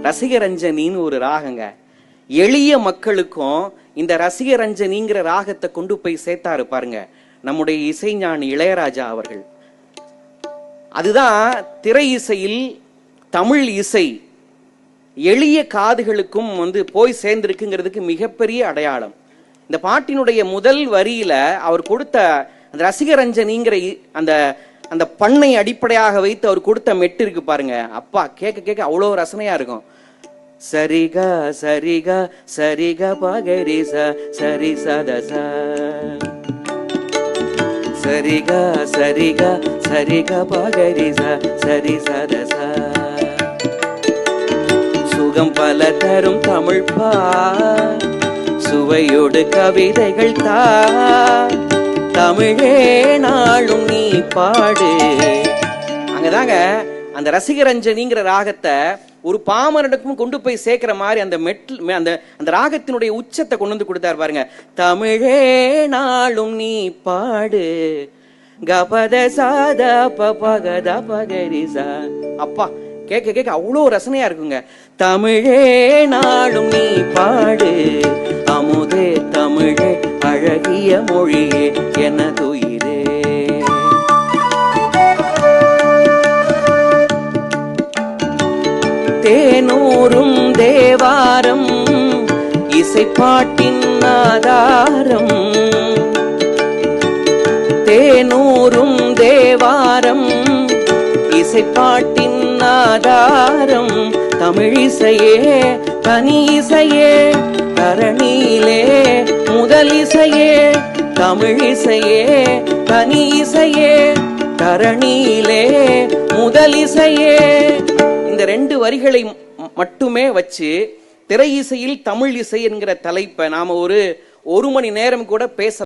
ரசிகரஞ்சனின்னு ஒரு ராகங்க. எளிய மக்களுக்கும் இந்த ரசிகரஞ்சனிங்கிற ராகத்தை கொண்டு போய் சேர்த்தாரு பாருங்க நம்முடைய இசைஞானி இளையராஜா அவர்கள். அதுதான் திரை இசையில் தமிழ் இசை எளிய காதுகளுக்கும் போய் சேர்ந்திருக்குங்கிறதுக்கு மிகப்பெரிய அடையாளம். இந்த பாட்டினுடைய முதல் வரியில அவர் கொடுத்த அந்த ரசிகரஞ்சனிங்கிற அந்த அந்த பண்ணை அடிப்படையாக வைத்து அவர் கொடுத்த மெட்டு இருக்கு பாருங்க, அப்பா கேட்க கேட்க அவ்வளோ ரசனையா இருக்கும். சரிக சரிக சரிக பகரி சரி சதச சரிக சரிக சரிக பகரி சரி சதச சுகம் பல தரும் தமிழ் பா சுவையோடு கவிதைகள் தா தமிழே நாளும் நீ பாடு. அங்கதாங்க அந்த ரசிகரஞ்சனிங்கிற ராகத்தை ஒரு பாமரனுக்கும் கொண்டு போய் சேர்க்கிற மாதிரி அந்த அந்த ராகத்தினுடைய உச்சத்தை கொண்டு வந்து கொடுத்தாரு பாருங்க. தமிழே நாளும் நீ பாடு கபத சாத பகத பகரிசா. அப்பா கேட்க கேட்க அவ்வளோ ரசனையா இருக்குங்க. தமிழே நாளும் நீ பாடு அமுதே தமிழே அழகிய மொழியே எனதுயிரே. தேனூரும் தேவாரம் இசைப்பாட்டின் ஆதாரம். தேனூரும் தேவாரம் இசைப்பாட்டின் ஆதாரம். தமிழிசையே தனி இசையே தரணியிலே முதல் இசையே. தமிழிசையே தனி இசையே தரணியிலே முதல் இசையே. இந்த ரெண்டு வரிகளை மட்டுமே வச்சு திரை இசையில் தமிழ் இசை என்கிற தலைப்பை நாம ஒரு மணி நேரம் கூட பேச